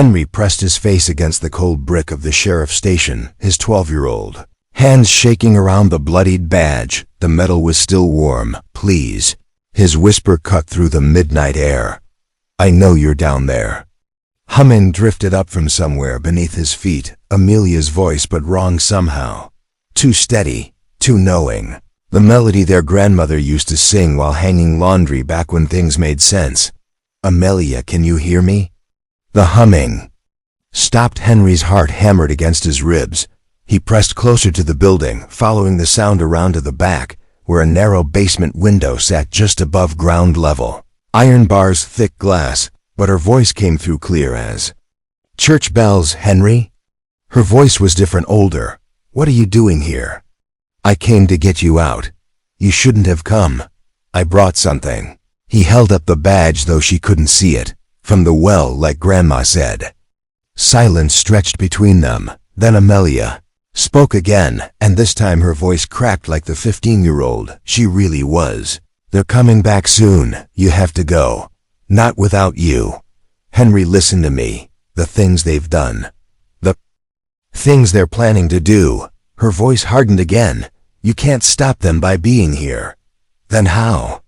Henry pressed his face against the cold brick of the sheriff's station, his 12-year-old. Hands shaking around the bloodied badge, the metal was still warm. "Please." His whisper cut through the midnight air. "I know you're down there." Humming drifted up from somewhere beneath his feet, Amelia's voice, but wrong somehow. Too steady, too knowing. The melody their grandmother used to sing while hanging laundry back when things made sense. "Amelia, can you hear me?" The humming stopped. Henry's heart hammered against his ribs. He pressed closer to the building, following the sound around to the back, where a narrow basement window sat just above ground level. Iron bars, thick glass, but her voice came through clear as church bells. "Henry?" Her voice was different, older. "What are you doing here?" "I came to get you out. You shouldn't have come. I brought something." He held up the badge, though she couldn't see it. "From the well, like Grandma said." Silence stretched between them. Then Amelia spoke again, and this time her voice cracked like the 15-year-old she really was. "They're coming back soon. You have to go. Not without you. Henry, listen to me. The things they've done. The things they're planning to do." Her voice hardened again. "You can't stop them by being here." "Then how?"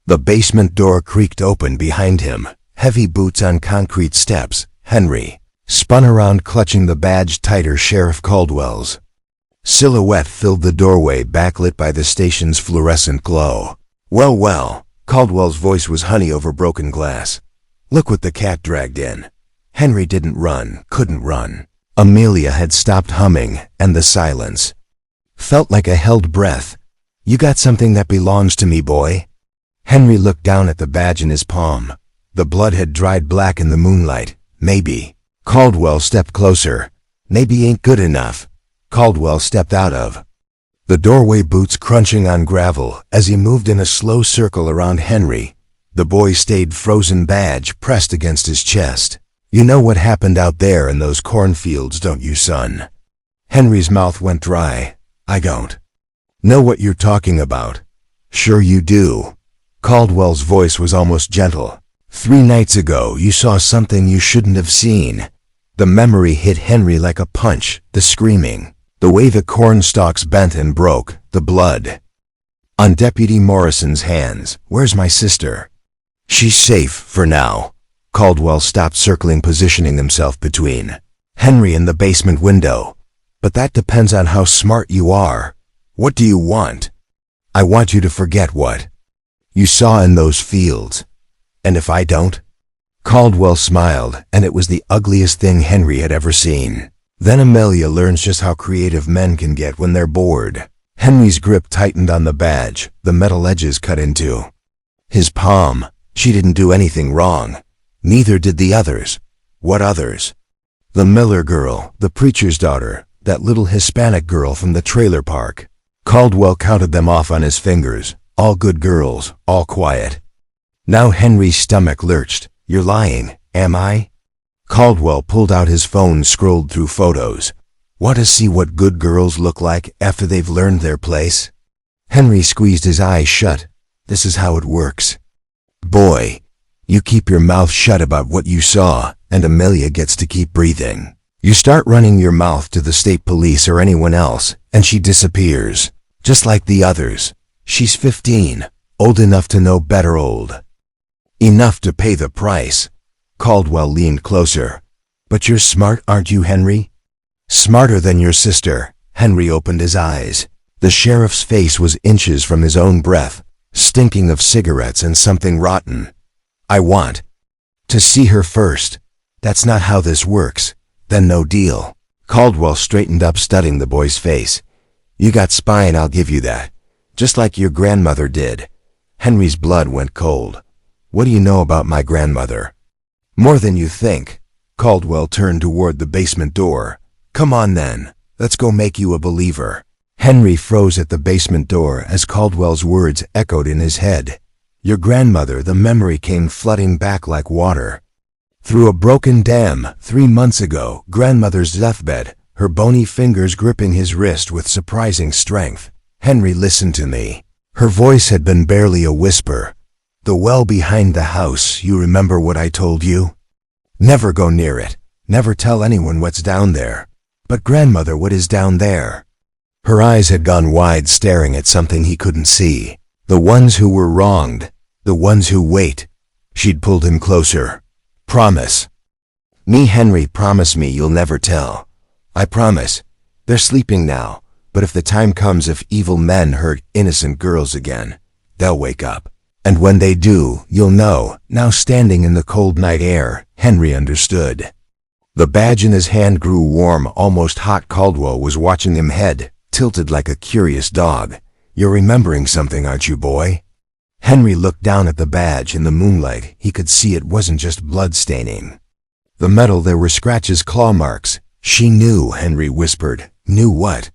The basement door creaked open behind him. Heavy boots on concrete steps. Henry spun around, clutching the badge tighter. Sheriff Caldwell's silhouette filled the doorway, backlit by the station's fluorescent glow. "Well, well." Caldwell's voice was honey over broken glass. "Look what the cat dragged in." Henry didn't run, couldn't run. Amelia had stopped humming, and the silence felt like a held breath. "You got something that belongs to me, boy." Henry looked down at the badge in his palm. The blood had dried black in the moonlight. "Maybe." Caldwell stepped closer. "Maybe ain't good enough." Caldwell stepped out of the doorway, boots crunching on gravel, as he moved in a slow circle around Henry. The boy stayed frozen, badge pressed against his chest. "You know what happened out there in those cornfields, don't you, son?" Henry's mouth went dry. "I don't know what you're talking about." "Sure you do." Caldwell's voice was almost gentle. "3 nights ago you saw something you shouldn't have seen." The memory hit Henry like a punch. The screaming, the way the corn stalks bent and broke, the blood on Deputy Morrison's hands. "Where's my sister?" "She's safe, for now." Caldwell stopped circling, positioning himself between Henry and the basement window. "But that depends on how smart you are. What do you want?" "I want you to forget what you saw in those fields." "And if I don't?" Caldwell smiled, and it was the ugliest thing Henry had ever seen. Then Amelia learns just how creative men can get when they're bored. Henry's grip tightened on the badge, the metal edges cut into his palm. "She didn't do anything wrong. Neither did the others." "What others?" "The Miller girl, the preacher's daughter, that little Hispanic girl from the trailer park." Caldwell counted them off on his fingers. "All good girls, all quiet." Now Henry's stomach lurched. "You're lying, am I?" Caldwell pulled out his phone, scrolled through photos. "Want to see what good girls look like after they've learned their place?" Henry squeezed his eyes shut. "This is how it works. Boy, you keep your mouth shut about what you saw, and Amelia gets to keep breathing. You start running your mouth to the state police or anyone else, and she disappears. Just like the others. She's 15, old enough to know better, old enough to pay the price." Caldwell leaned closer. "But you're smart, aren't you, Henry?" "Smarter than your sister." Henry opened his eyes. The sheriff's face was inches from his own breath, stinking of cigarettes and something rotten. "I want to see her first." "That's not how this works." "Then no deal." Caldwell straightened up, studying the boy's face. "You got spine, I'll give you that. Just like your grandmother did." Henry's blood went cold. "What do you know about my grandmother?" "More than you think." Caldwell turned toward the basement door. "Come on then, let's go make you a believer." Henry froze at the basement door as Caldwell's words echoed in his head. "Your grandmother," the memory came flooding back like water. Through a broken dam, 3 months ago, grandmother's deathbed, her bony fingers gripping his wrist with surprising strength. "Henry, listen to me." Her voice had been barely a whisper. "The well behind the house, you remember what I told you? Never go near it. Never tell anyone what's down there. But grandmother, what is down there? Her eyes had gone wide, staring at something he couldn't see. The ones who were wronged. The ones who wait. She'd pulled him closer. Promise. Me, Henry, promise me you'll never tell. I promise. They're sleeping now, but if the time comes, if evil men hurt innocent girls again, they'll wake up. And when they do, you'll know. Now, standing in the cold night air, Henry understood. The badge in his hand grew warm, almost hot. Caldwell was watching him, head tilted like a curious dog. You're remembering something, aren't you, boy? Henry looked down at the badge. In the moonlight, he could see it wasn't just blood staining. The metal, there were scratches, claw marks. She knew, Henry whispered. Knew what?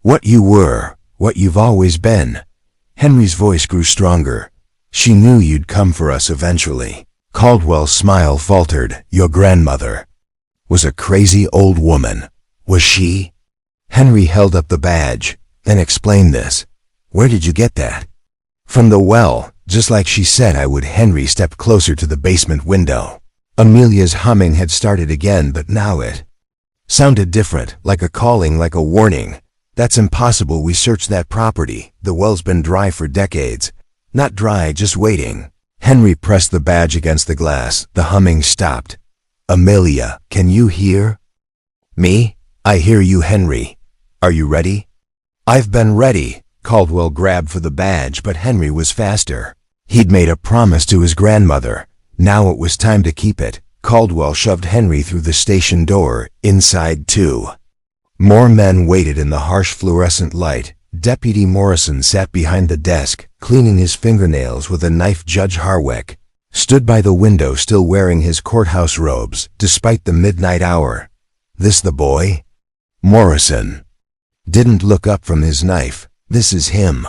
What you were, what you've always been. Henry's voice grew stronger. She knew you'd come for us eventually. Caldwell's smile faltered. Your grandmother was a crazy old woman. Was she? Henry held up the badge. Then explain this. Where did you get that? From the well, just like she said I would. Henry stepped closer to the basement window. Amelia's humming had started again, but now it sounded different, like a calling, like a warning. That's impossible. We searched that property. The well's been dry for decades. Not dry, just waiting. Henry pressed the badge against the glass. The humming stopped. Amelia, can you hear me? I hear you, Henry. Are you ready? I've been ready. Caldwell grabbed for the badge, but Henry was faster. He'd made a promise to his grandmother. Now it was time to keep it. Caldwell shoved Henry through the station door. Inside, too. More men waited in the harsh fluorescent light. Deputy Morrison sat behind the desk, cleaning his fingernails with a knife. Judge Harwick stood by the window, still wearing his courthouse robes, despite the midnight hour. This the boy? Morrison didn't look up from his knife. This is him.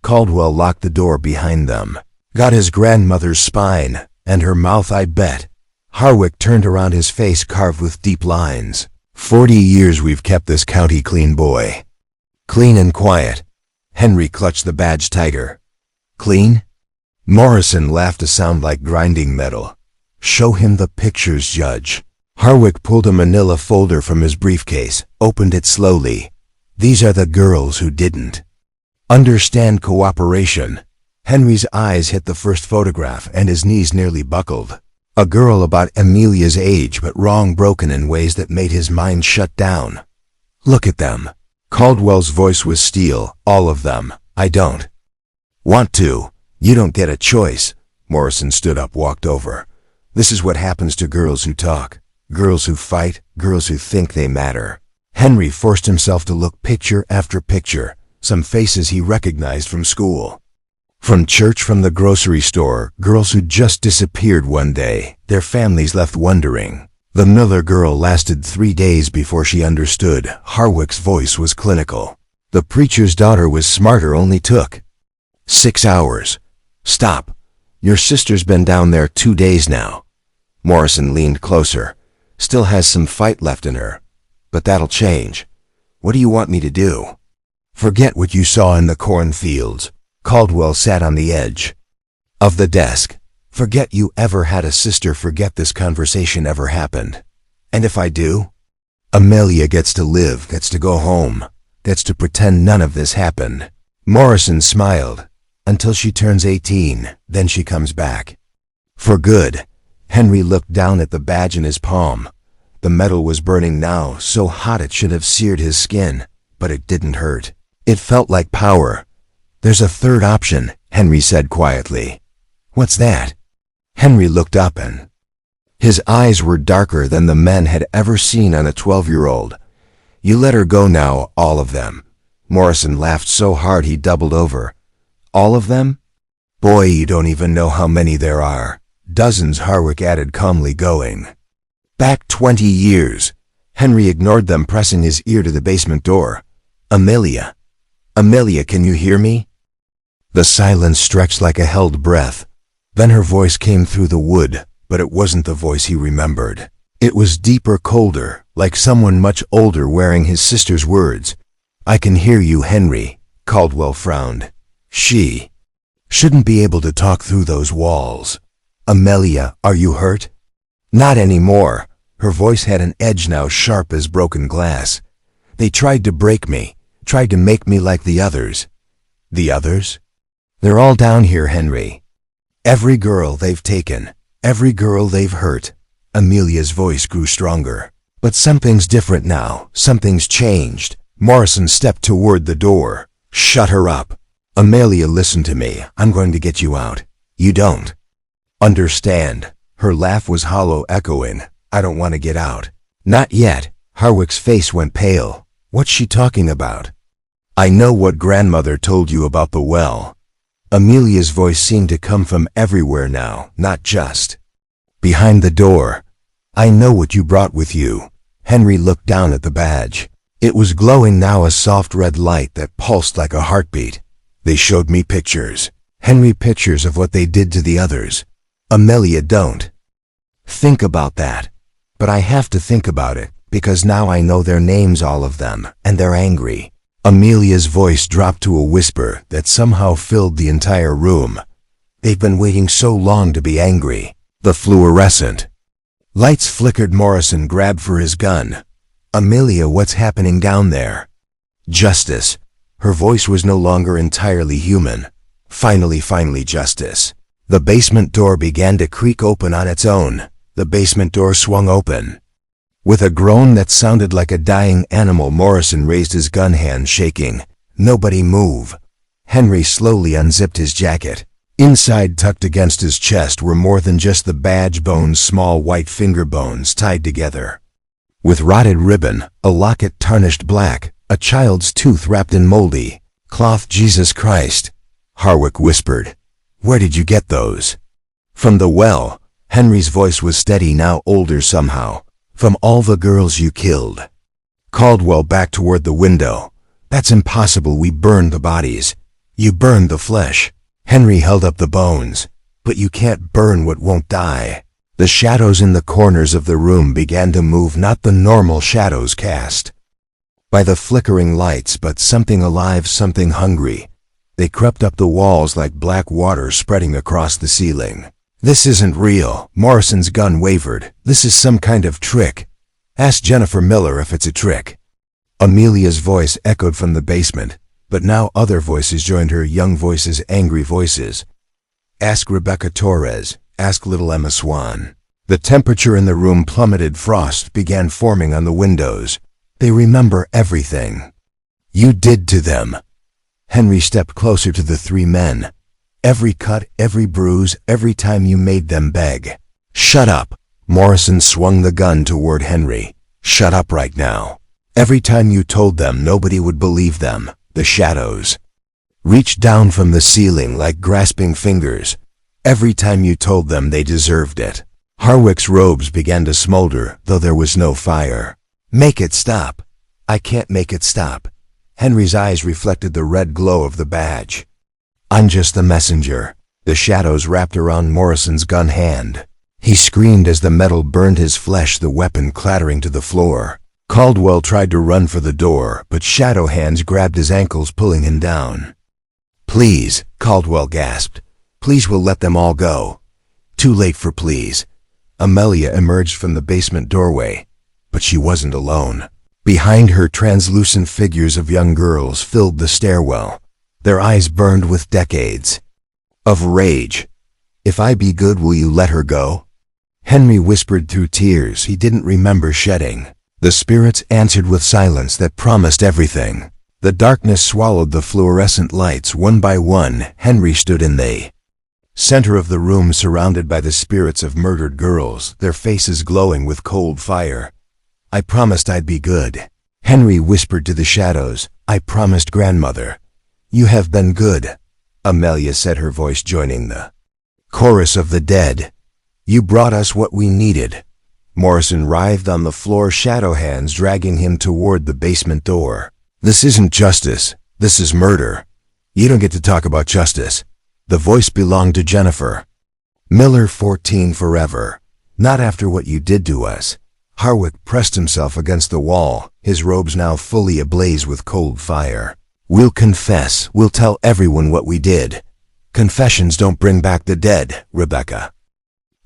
Caldwell locked the door behind them. Got his grandmother's spine, and her mouth, I bet. Harwick turned around, his face carved with deep lines. 40 years we've kept this county clean, boy. Clean and quiet. Henry clutched the badge tighter. Clean? Morrison laughed, a sound like grinding metal. Show him the pictures, Judge. Harwick pulled a manila folder from his briefcase, opened it slowly. These are the girls who didn't understand cooperation. Henry's eyes hit the first photograph and his knees nearly buckled. A girl about Amelia's age, but wrong, broken in ways that made his mind shut down. Look at them. Caldwell's voice was steel. All of them. I don't want to. You don't get a choice. Morrison stood up, walked over. This is what happens to girls who talk. Girls who fight. Girls who think they matter. Henry forced himself to look picture after picture. Some faces he recognized from school, from church, from the grocery store. Girls who just disappeared one day. Their families left wondering. The Miller girl lasted 3 days before she understood. Harwick's voice was clinical. The preacher's daughter was smarter, only took 6 hours. Stop. Your sister's been down there 2 days now. Morrison leaned closer. Still has some fight left in her. But that'll change. What do you want me to do? Forget what you saw in the cornfields. Caldwell sat on the edge of the desk. Forget you ever had a sister. Forget this conversation ever happened. And if I do? Amelia gets to live, gets to go home, gets to pretend none of this happened. Morrison smiled. Until she turns 18, then she comes back. For good. Henry looked down at the badge in his palm. The metal was burning now, so hot it should have seared his skin, but it didn't hurt. It felt like power. There's a third option, Henry said quietly. What's that? Henry looked up, and his eyes were darker than the men had ever seen on a 12-year-old. You let her go now, all of them. Morrison laughed so hard he doubled over. All of them? Boy, you don't even know how many there are. Dozens, Harwick added calmly, going back 20 years. Henry ignored them, pressing his ear to the basement door. Amelia. Amelia, can you hear me? The silence stretched like a held breath. Then her voice came through the wood, but it wasn't the voice he remembered. It was deeper, colder, like someone much older wearing his sister's words. I can hear you, Henry. Caldwell frowned. She shouldn't be able to talk through those walls. Amelia, are you hurt? Not anymore. Her voice had an edge now sharp as broken glass. They tried to break me, tried to make me like the others. The others? They're all down here, Henry. Every girl they've taken, every girl they've hurt. Amelia's voice grew stronger. But something's different now. Something's changed. Morrison stepped toward the door. Shut her up. Amelia, listen to me. I'm going to get you out. You don't understand. Her laugh was hollow, echoing. I don't want to get out. Not yet. Harwick's face went pale. What's she talking about? I know what grandmother told you about the well. Amelia's voice seemed to come from everywhere now, not just behind the door. I know what you brought with you. Henry looked down at the badge. It was glowing now, a soft red light that pulsed like a heartbeat. They showed me pictures. Henry, pictures of what they did to the others. Amelia, don't think about that. But I have to think about it, because now I know their names, all of them, and they're angry. Amelia's voice dropped to a whisper that somehow filled the entire room. They've been waiting so long to be angry. The fluorescent lights flickered. Morrison grabbed for his gun. Amelia, what's happening down there? Justice. Her voice was no longer entirely human. Finally, justice. The basement door began to creak open on its own. The basement door swung open. With a groan that sounded like a dying animal, Morrison raised his gun, hand shaking. Nobody move. Henry slowly unzipped his jacket. Inside, tucked against his chest, were more than just the badge bones, small white finger bones tied together with rotted ribbon, a locket tarnished black, a child's tooth wrapped in moldy cloth. Jesus Christ, Harwick whispered. Where did you get those? From the well. Henry's voice was steady now, older somehow. From all the girls you killed. Caldwell backed toward the window. That's impossible. We burned the bodies. You burned the flesh. Henry held up the bones. But you can't burn what won't die. The shadows in the corners of the room began to move, not the normal shadows cast by the flickering lights, but something alive, something hungry. They crept up the walls like black water spreading across the ceiling. This isn't real. Morrison's gun wavered. This is some kind of trick. Ask Jennifer Miller if it's a trick. Amelia's voice echoed from the basement, but now other voices joined her, young voices, angry voices. Ask Rebecca Torres. Ask little Emma Swan. The temperature in the room plummeted. Frost began forming on the windows. They remember everything you did to them. Henry stepped closer to the three men. Every cut, every bruise, every time you made them beg. Shut up. Morrison swung the gun toward Henry. Shut up right now. Every time you told them, nobody would believe them. The shadows reached down from the ceiling like grasping fingers. Every time you told them they deserved it. Harwick's robes began to smolder, though there was no fire. Make it stop. I can't make it stop. Henry's eyes reflected the red glow of the badge. I'm just the messenger. The shadows wrapped around Morrison's gun hand. He screamed as the metal burned his flesh, the weapon clattering to the floor. Caldwell tried to run for the door, but shadow hands grabbed his ankles, pulling him down. Please, Caldwell gasped. Please, we'll let them all go. Too late for please. Amelia emerged from the basement doorway, but she wasn't alone. Behind her, translucent figures of young girls filled the stairwell. Their eyes burned with decades of rage. If I be good, will you let her go? Henry whispered through tears he didn't remember shedding. The spirits answered with silence that promised everything. The darkness swallowed the fluorescent lights one by one. Henry stood in the center of the room, surrounded by the spirits of murdered girls, their faces glowing with cold fire. I promised I'd be good. Henry whispered to the shadows. I promised grandmother. You have been good, Amelia said, her voice joining the chorus of the dead. You brought us what we needed. Morrison writhed on the floor, shadow hands dragging him toward the basement door. This isn't justice. This is murder. You don't get to talk about justice. The voice belonged to Jennifer Miller, 14 forever. Not after what you did to us. Harwick pressed himself against the wall, his robes now fully ablaze with cold fire. We'll confess. We'll tell everyone what we did. Confessions don't bring back the dead, Rebecca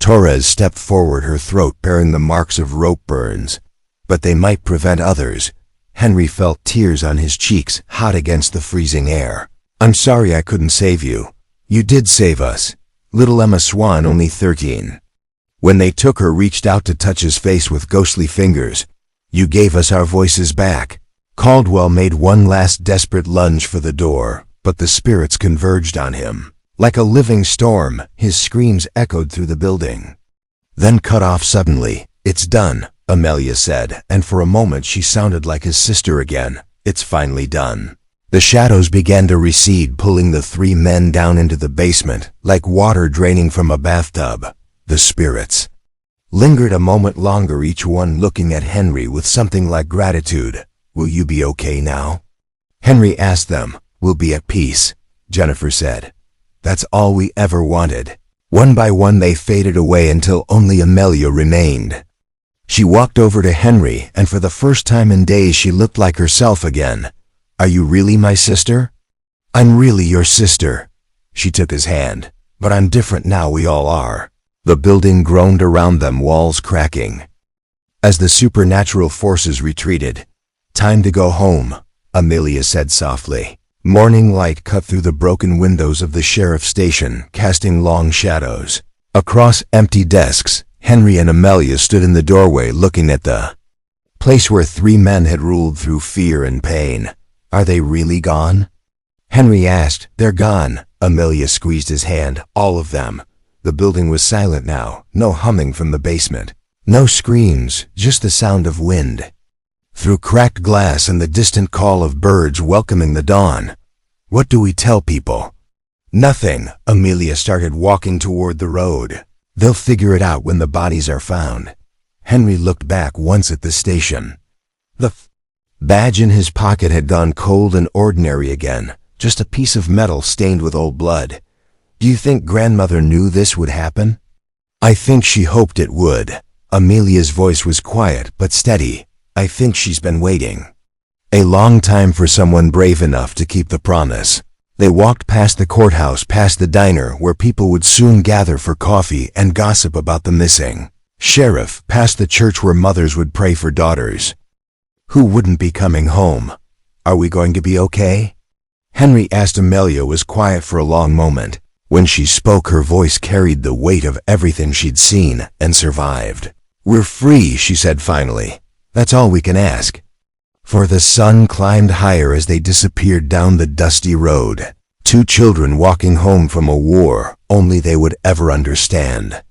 Torres stepped forward, her throat bearing the marks of rope burns. But they might prevent others. Henry felt tears on his cheeks, hot against the freezing air. I'm sorry I couldn't save you. You did save us. Little Emma Swan, only 13. When they took her, reached out to touch his face with ghostly fingers. You gave us our voices back. Caldwell made one last desperate lunge for the door, but the spirits converged on him. Like a living storm, his screams echoed through the building. Then cut off suddenly. It's done, Amelia said, and for a moment she sounded like his sister again. It's finally done. The shadows began to recede, pulling the three men down into the basement, like water draining from a bathtub. The spirits lingered a moment longer, each one looking at Henry with something like gratitude. Will you be okay now? Henry asked them. We'll be at peace, Jennifer said. That's all we ever wanted. One by one they faded away until only Amelia remained. She walked over to Henry, and for the first time in days she looked like herself again. Are you really my sister? I'm really your sister. She took his hand. But I'm different now, we all are. The building groaned around them, walls cracking. As the supernatural forces retreated, time to go home, Amelia said softly. Morning light cut through the broken windows of the sheriff's station, casting long shadows. Across empty desks, Henry and Amelia stood in the doorway looking at the place where three men had ruled through fear and pain. Are they really gone? Henry asked. They're gone. Amelia squeezed his hand. All of them. The building was silent now. No humming from the basement. No screams, just the sound of wind through cracked glass and the distant call of birds welcoming the dawn. What do we tell people? Nothing. Amelia started walking toward the road. They'll figure it out when the bodies are found. Henry looked back once at the station. The badge in his pocket had gone cold and ordinary again, just a piece of metal stained with old blood. Do you think grandmother knew this would happen? I think she hoped it would. Amelia's voice was quiet but steady. I think she's been waiting a long time for someone brave enough to keep the promise. They walked past the courthouse, past the diner where people would soon gather for coffee and gossip about the missing sheriff, past the church where mothers would pray for daughters who wouldn't be coming home. Are we going to be okay? Henry asked. Amelia was quiet for a long moment. When she spoke, her voice carried the weight of everything she'd seen and survived. We're free, she said finally. That's all we can ask. For the sun climbed higher as they disappeared down the dusty road. Two children walking home from a war only they would ever understand.